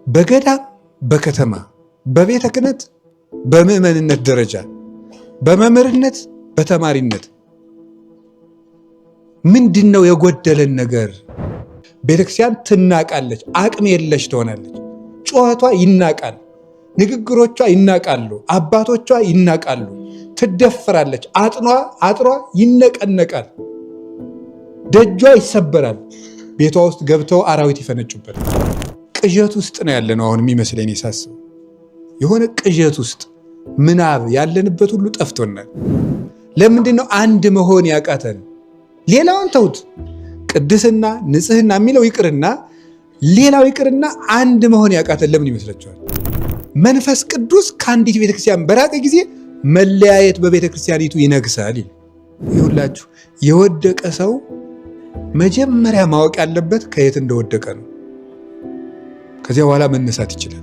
በገዳም በከተማ በቤተ ክህነት በምዕመንነት ደረጃ በመምህርነት በተማሪነት ምንድነው የጎደለን ነገር? ቤተክርስቲያን ትናቃለች፣ አቅም የለሽ ትሆናለች። ጩኸቷ ይናቃል፣ ንግግሮቿ ይናቃሉ፣ አባቶቿ ይናቃሉ፣ ትደፈራለች፣ አጥሯ ይነቀነቃል፣ ደጇ ይሰበራል፣ ቤቷ ውስጥ ገብተው አራዊት ይፈነጩበታል። ቅዠት ውስጥ ነው ያለነው አሁን የሚመስለኝ ሳስብ፣ የሆነ ቅዠት ውስጥ ምናብ ያለንበት ሁሉ ጠፍቶናል። ለምንድነው አንድ መሆን ያቃተን? ሌላውን ተውት፣ ቅድስና ንጽህና የሚለው ይቅርና ሌላው ይቅርና አንድ መሆን ያቃተን ለምን ይመስላችኋል? መንፈስ ቅዱስ ከአንዲት ቤተክርስቲያን በራቀ ጊዜ መለያየት በቤተክርስቲያኒቱ ይነግሳል። ይሁላችሁ የወደቀ ሰው መጀመሪያ ማወቅ ያለበት ከየት እንደወደቀ ነው። ከዚያ በኋላ መነሳት ይችላል።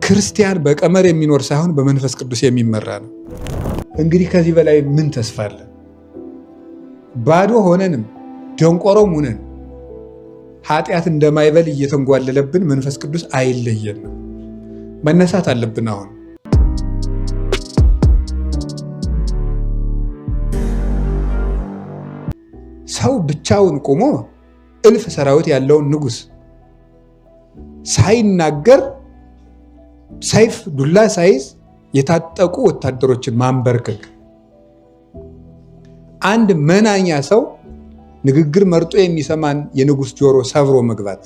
ክርስቲያን በቀመር የሚኖር ሳይሆን በመንፈስ ቅዱስ የሚመራ ነው። እንግዲህ ከዚህ በላይ ምን ተስፋ አለ? ባዶ ሆነንም ደንቆሮም ሆነን ኃጢአት እንደማይበል እየተንጓለለብን መንፈስ ቅዱስ አይለየንም። መነሳት አለብን። አሁን ሰው ብቻውን ቆሞ እልፍ ሰራዊት ያለውን ንጉሥ ሳይናገር ሰይፍ ዱላ ሳይዝ የታጠቁ ወታደሮችን ማንበርከክ፣ አንድ መናኛ ሰው ንግግር መርጦ የሚሰማን የንጉሥ ጆሮ ሰብሮ መግባት፣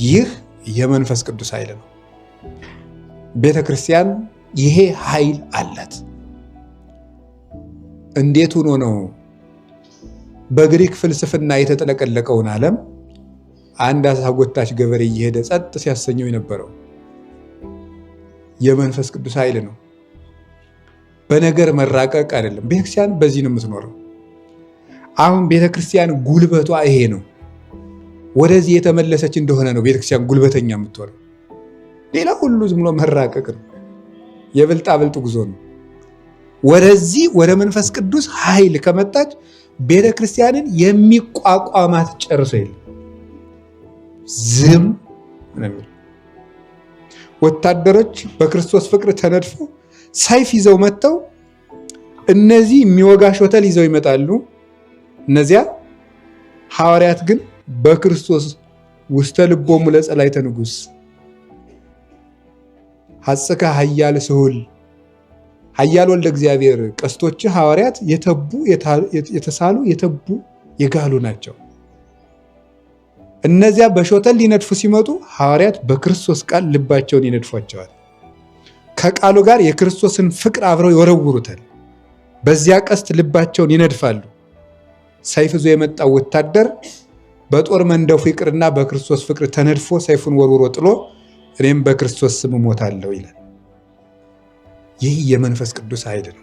ይህ የመንፈስ ቅዱስ ኃይል ነው። ቤተ ክርስቲያን ይሄ ኃይል አላት። እንዴት ሆኖ ነው በግሪክ ፍልስፍና የተጠለቀለቀውን ዓለም አንድ አሳ ጎታች ገበሬ እየሄደ ጸጥ ሲያሰኘው የነበረው? የመንፈስ ቅዱስ ኃይል ነው። በነገር መራቀቅ አይደለም። ቤተክርስቲያን በዚህ ነው የምትኖረው። አሁን ቤተክርስቲያን ጉልበቷ ይሄ ነው። ወደዚህ የተመለሰች እንደሆነ ነው ቤተክርስቲያን ጉልበተኛ የምትሆነው። ሌላ ሁሉ ዝም ብሎ መራቀቅ ነው፣ የብልጣ ብልጥ ጉዞ ነው። ወደዚህ ወደ መንፈስ ቅዱስ ኃይል ከመጣች ቤተክርስቲያንን የሚቋቋማት ጨርሶ የለም። ዝም ነው። ወታደሮች በክርስቶስ ፍቅር ተነድፈው ሰይፍ ይዘው መጥተው እነዚህ የሚወጋ ሾተል ይዘው ይመጣሉ። እነዚያ ሐዋርያት ግን በክርስቶስ ውስተ ልቦሙ ለጸላእተ ንጉሥ ሐጽከ ኃያል ስሁል ኃያል ወልደ እግዚአብሔር ቀስቶች ሐዋርያት የተሳሉ የተቡ የጋሉ ናቸው። እነዚያ በሾተል ሊነድፉ ሲመጡ ሐዋርያት በክርስቶስ ቃል ልባቸውን ይነድፏቸዋል። ከቃሉ ጋር የክርስቶስን ፍቅር አብረው ይወረውሩታል። በዚያ ቀስት ልባቸውን ይነድፋሉ። ሰይፍ ይዞ የመጣው ወታደር በጦር መንደፉ ይቅርና በክርስቶስ ፍቅር ተነድፎ ሰይፉን ወርውሮ ጥሎ እኔም በክርስቶስ ስም እሞታለሁ ይላል። ይህ የመንፈስ ቅዱስ ኃይል ነው።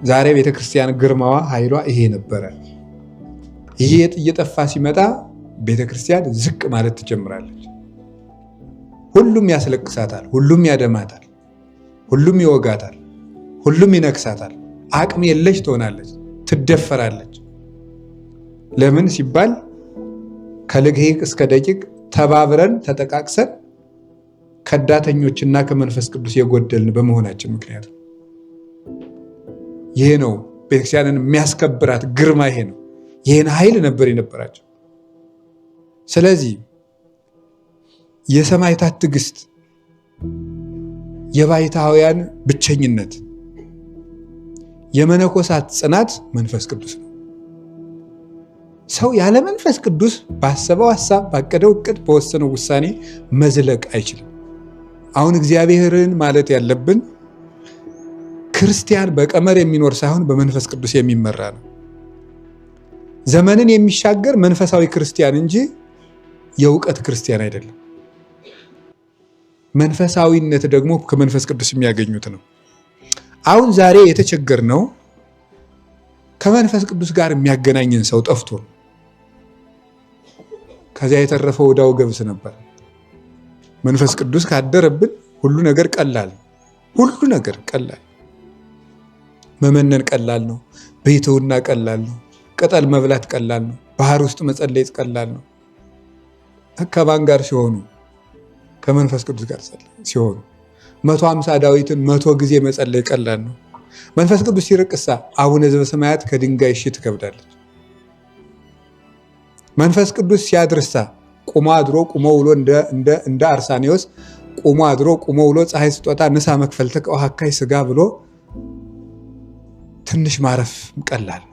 ዛሬ ቤተክርስቲያን ግርማዋ ኃይሏ ይሄ ነበረ። ይሄ እየጠፋ ሲመጣ ቤተክርስቲያን ዝቅ ማለት ትጀምራለች። ሁሉም ያስለቅሳታል፣ ሁሉም ያደማታል፣ ሁሉም ይወጋታል፣ ሁሉም ይነክሳታል። አቅም የለሽ ትሆናለች፣ ትደፈራለች። ለምን ሲባል ከልግሂቅ እስከ ደቂቅ ተባብረን ተጠቃቅሰን ከዳተኞችና ከመንፈስ ቅዱስ የጎደልን በመሆናችን ምክንያት ነው። ይሄ ነው ቤተክርስቲያንን የሚያስከብራት ግርማ። ይሄ ነው። ይህን ኃይል ነበር የነበራቸው። ስለዚህ የሰማዕታት ትዕግስት፣ የባይታውያን ብቸኝነት፣ የመነኮሳት ጽናት መንፈስ ቅዱስ ነው። ሰው ያለ መንፈስ ቅዱስ ባሰበው ሐሳብ፣ ባቀደው እቅድ፣ በወሰነው ውሳኔ መዝለቅ አይችልም። አሁን እግዚአብሔርን ማለት ያለብን ክርስቲያን በቀመር የሚኖር ሳይሆን በመንፈስ ቅዱስ የሚመራ ነው። ዘመንን የሚሻገር መንፈሳዊ ክርስቲያን እንጂ የእውቀት ክርስቲያን አይደለም። መንፈሳዊነት ደግሞ ከመንፈስ ቅዱስ የሚያገኙት ነው። አሁን ዛሬ የተቸገርነው ከመንፈስ ቅዱስ ጋር የሚያገናኝን ሰው ጠፍቶ ነው። ከዚያ የተረፈው ዕዳው ገብስ ነበር። መንፈስ ቅዱስ ካደረብን ሁሉ ነገር ቀላል፣ ሁሉ ነገር ቀላል። መመነን ቀላል ነው። ቤተውና ቀላል ነው። ቅጠል መብላት ቀላል ነው። ባህር ውስጥ መጸለይ ቀላል ነው። ከማን ጋር ሲሆኑ? ከመንፈስ ቅዱስ ጋር ሲሆኑ 150 ዳዊትን 100 ጊዜ መጸለይ ቀላል ነው። መንፈስ ቅዱስ ሲርቅሳ አቡነ ዘበሰማያት ከድንጋይ እሺ ትከብዳለች። መንፈስ ቅዱስ ሲያድርሳ ቁሞ አድሮ ቁሞ ውሎ እንደ አርሳኔዎስ ቁሞ አድሮ ቁሞ ውሎ ፀሐይ ስጦታ ንሳ መክፈልተ ከውሃካይ ስጋ ብሎ ትንሽ ማረፍ ቀላል።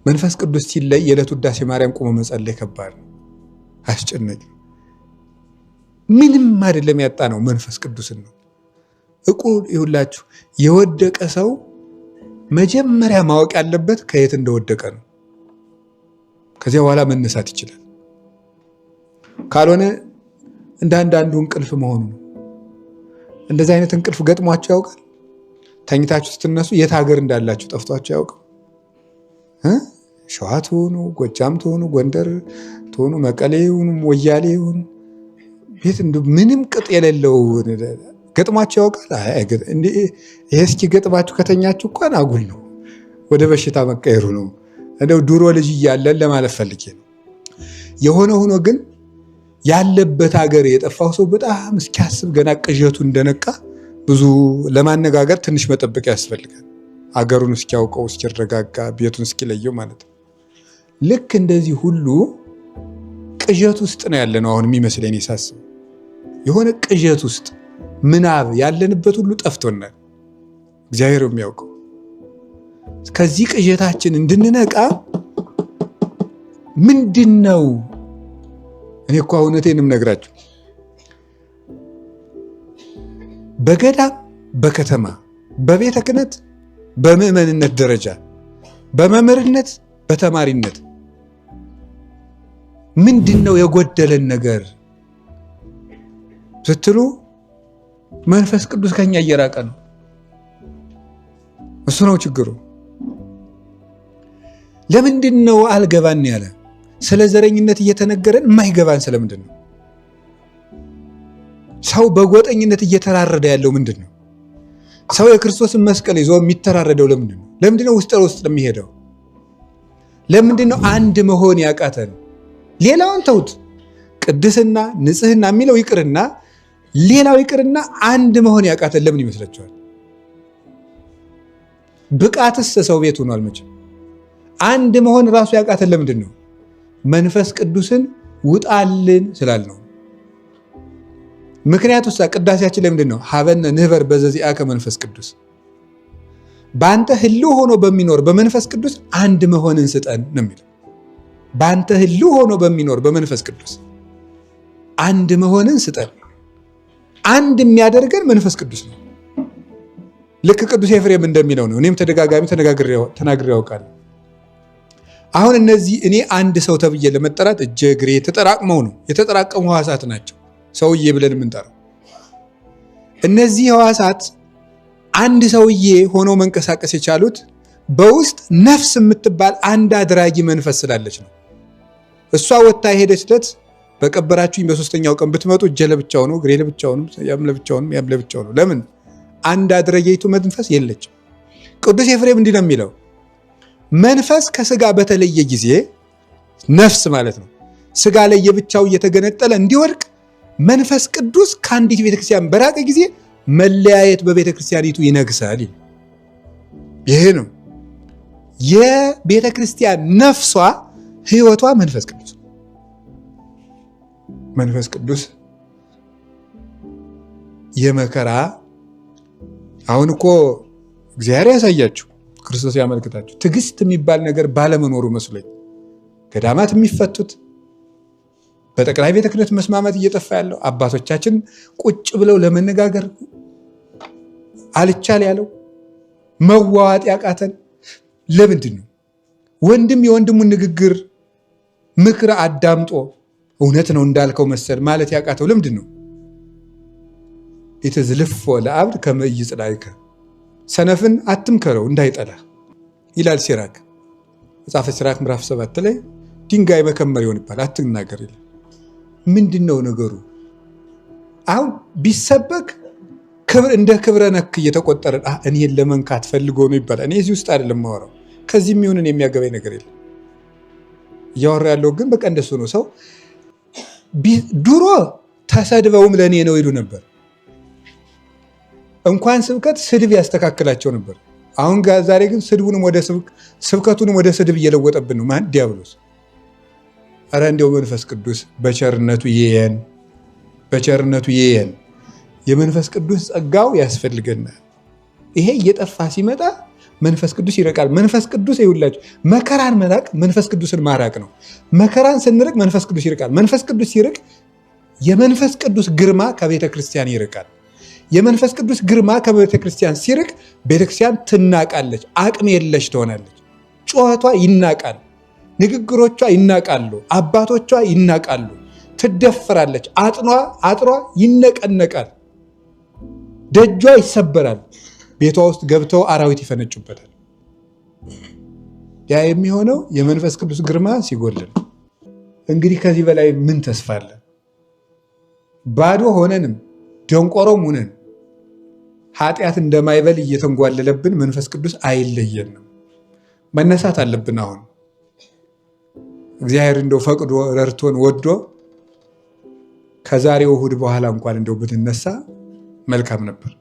መንፈስ ቅዱስ ሲለይ የዕለት ውዳሴ ማርያም ቁሞ መጸለይ ከባድ ነው፣ አስጨነቂ። ምንም አይደለም ያጣ ነው መንፈስ ቅዱስን ነው። ይሁላችሁ የወደቀ ሰው መጀመሪያ ማወቅ ያለበት ከየት እንደወደቀ ነው። ከዚያ በኋላ መነሳት ይችላል። ካልሆነ እንደ አንዳንዱ እንቅልፍ መሆኑ ነው። እንደዚህ አይነት እንቅልፍ ገጥሟችሁ ያውቃል? ተኝታችሁ ስትነሱ የት ሀገር እንዳላችሁ ጠፍቷችሁ ያውቃል? ሸዋ ትሆኑ፣ ጎጃም ትሆኑ፣ ጎንደር ትሆኑ፣ መቀሌ ይሁኑ፣ ሞያሌ ይሁኑ፣ ቤት ምንም ቅጥ የሌለው ገጥሟችሁ ያውቃል? ይሄ እስኪ ገጥማችሁ ከተኛችሁ እንኳን አጉል ነው፣ ወደ በሽታ መቀየሩ ነው። እንደው ድሮ ልጅ እያለን ለማለት ፈልጌ ነው። የሆነ ሆኖ ግን ያለበት ሀገር የጠፋው ሰው በጣም እስኪያስብ ገና ቅዠቱ እንደነቃ ብዙ ለማነጋገር ትንሽ መጠበቅ ያስፈልጋል። አገሩን እስኪያውቀው እስኪረጋጋ ቤቱን እስኪለየው ማለት ነው። ልክ እንደዚህ ሁሉ ቅዠት ውስጥ ነው ያለ ነው አሁን የሚመስለኝ ሳስብ። የሆነ ቅዠት ውስጥ ምናብ ያለንበት ሁሉ ጠፍቶናል። እግዚአብሔር የሚያውቀው። ከዚህ ቅዠታችን እንድንነቃ ምንድን ነው? እኔ እኮ እውነቴንም ነግራችሁ በገዳም በከተማ በቤተ ክህነት በምዕመንነት ደረጃ በመምህርነት በተማሪነት ምንድን ነው የጎደለን ነገር ስትሉ መንፈስ ቅዱስ ከኛ እየራቀ ነው። እሱ ነው ችግሩ። ለምንድን ነው አልገባን ያለ? ስለ ዘረኝነት እየተነገረን የማይገባን ስለምንድን ነው? ሰው በጎጠኝነት እየተራረደ ያለው ምንድን ነው? ሰው የክርስቶስን መስቀል ይዞ የሚተራረደው ለምንድን ነው? ለምንድን ነው ውስጥ ለውስጥ የሚሄደው? ለምንድን ነው አንድ መሆን ያቃተን? ሌላውን ተውት፣ ቅድስና ንጽህና የሚለው ይቅርና ሌላው ይቅርና አንድ መሆን ያቃተን ለምን ይመስላችኋል? ብቃትስ ሰው ቤት ሆኗል መቼም። አንድ መሆን ራሱ ያቃተን ለምንድን ነው? መንፈስ ቅዱስን ውጣልን ስላልነው። ምክንያቱስ ቅዳሴያችን ለምንድን ነው? ሀበነ ንህበር በዘዚአከ መንፈስ ቅዱስ፣ በአንተ ህልው ሆኖ በሚኖር በመንፈስ ቅዱስ አንድ መሆንን ስጠን ነው የሚለው። በአንተ ህልው ሆኖ በሚኖር በመንፈስ ቅዱስ አንድ መሆንን ስጠን። አንድ የሚያደርገን መንፈስ ቅዱስ ነው። ልክ ቅዱስ ኤፍሬም እንደሚለው ነው። እኔም ተደጋጋሚ ተናግሬ ያውቃለሁ። አሁን እነዚህ እኔ አንድ ሰው ተብዬ ለመጠራት እጄ እግሬ ተጠራቅመው ነው፣ የተጠራቀሙ ህዋሳት ናቸው ሰውዬ ብለን የምንጠራው። እነዚህ ህዋሳት አንድ ሰውዬ ሆነው መንቀሳቀስ የቻሉት በውስጥ ነፍስ የምትባል አንድ አድራጊ መንፈስ ስላለች ነው። እሷ ወጥታ የሄደችለት በቀበራችሁኝ በሶስተኛው ቀን ብትመጡ እጄ ለብቻው ነው፣ እግሬ ለብቻው ነው፣ ያም ለብቻው ነው፣ ያም ለብቻው ነው። ለምን? አንድ አድራጊቱ መንፈስ የለችም። ቅዱስ ኤፍሬም እንዲህ ነው የሚለው፣ መንፈስ ከስጋ በተለየ ጊዜ ነፍስ ማለት ነው ስጋ ላይ የብቻው እየተገነጠለ እንዲወድቅ መንፈስ ቅዱስ ከአንዲት ቤተክርስቲያን በራቀ ጊዜ መለያየት በቤተክርስቲያኒቱ ይነግሳል። ይሄ ነው የቤተክርስቲያን ነፍሷ፣ ህይወቷ መንፈስ ቅዱስ። መንፈስ ቅዱስ የመከራ አሁን እኮ እግዚአብሔር ያሳያችሁ ክርስቶስ ያመልክታችሁ ትዕግስት የሚባል ነገር ባለመኖሩ መስሎኝ ገዳማት የሚፈቱት በጠቅላይ ቤተ ክህነት መስማማት እየጠፋ ያለው አባቶቻችን ቁጭ ብለው ለመነጋገር አልቻል ያለው መዋዋጥ ያቃተን ለምንድን ነው? ወንድም የወንድሙን ንግግር ምክር አዳምጦ እውነት ነው እንዳልከው መሰል ማለት ያቃተው ለምንድን ነው? ኢትዝልፎ ለአብድ ከመ ይጽላይከ፣ ሰነፍን አትምከረው እንዳይጠላ ይላል ሲራክ። መጽሐፈ ሲራክ ምዕራፍ 7 ላይ ድንጋይ መከመር ይሆንባል አትናገር ይላል። ምንድን ነው ነገሩ? አሁን ቢሰበክ እንደ ክብረ ነክ እየተቆጠረ እኔን ለመንካት ፈልጎ ነው ይባላል። እኔ እዚህ ውስጥ አይደለም ማወራው፣ ከዚህም ይሁንን የሚያገባኝ ነገር የለም። እያወራ ያለው ግን በቃ እንደሱ ነው። ሰው ድሮ ተሰድበውም ለእኔ ነው ይሉ ነበር። እንኳን ስብከት ስድብ ያስተካክላቸው ነበር። አሁን ዛሬ ግን ስብከቱንም ወደ ስድብ እየለወጠብን ነው። ማን ዲያብሎስ? ኧረ እንዲያው መንፈስ ቅዱስ በቸርነቱ ይየን፣ በቸርነቱ ይየን። የመንፈስ ቅዱስ ጸጋው ያስፈልገናል። ይሄ እየጠፋ ሲመጣ መንፈስ ቅዱስ ይርቃል። መንፈስ ቅዱስ ይውላችሁ፣ መከራን መራቅ መንፈስ ቅዱስን ማራቅ ነው። መከራን ስንርቅ መንፈስ ቅዱስ ይርቃል። መንፈስ ቅዱስ ሲርቅ የመንፈስ ቅዱስ ግርማ ከቤተ ክርስቲያን ይርቃል። የመንፈስ ቅዱስ ግርማ ከቤተ ክርስቲያን ሲርቅ ቤተክርስቲያን ትናቃለች፣ አቅም የለሽ ትሆናለች። ጩኸቷ ይናቃል፣ ንግግሮቿ ይናቃሉ፣ አባቶቿ ይናቃሉ፣ ትደፈራለች፣ አጥሯ ይነቀነቃል፣ ደጇ ይሰበራል፣ ቤቷ ውስጥ ገብተው አራዊት ይፈነጩበታል። ያ የሚሆነው የመንፈስ ቅዱስ ግርማ ሲጎል ነው። እንግዲህ ከዚህ በላይ ምን ተስፋ አለ? ባዶ ሆነንም ደንቆሮም ሆነን ኃጢአት እንደማይበል እየተንጓለለብን መንፈስ ቅዱስ አይለየንም። መነሳት አለብን። አሁን እግዚአብሔር እንደው ፈቅዶ ረድቶን ወዶ ከዛሬው እሑድ በኋላ እንኳን እንደው ብንነሳ መልካም ነበር።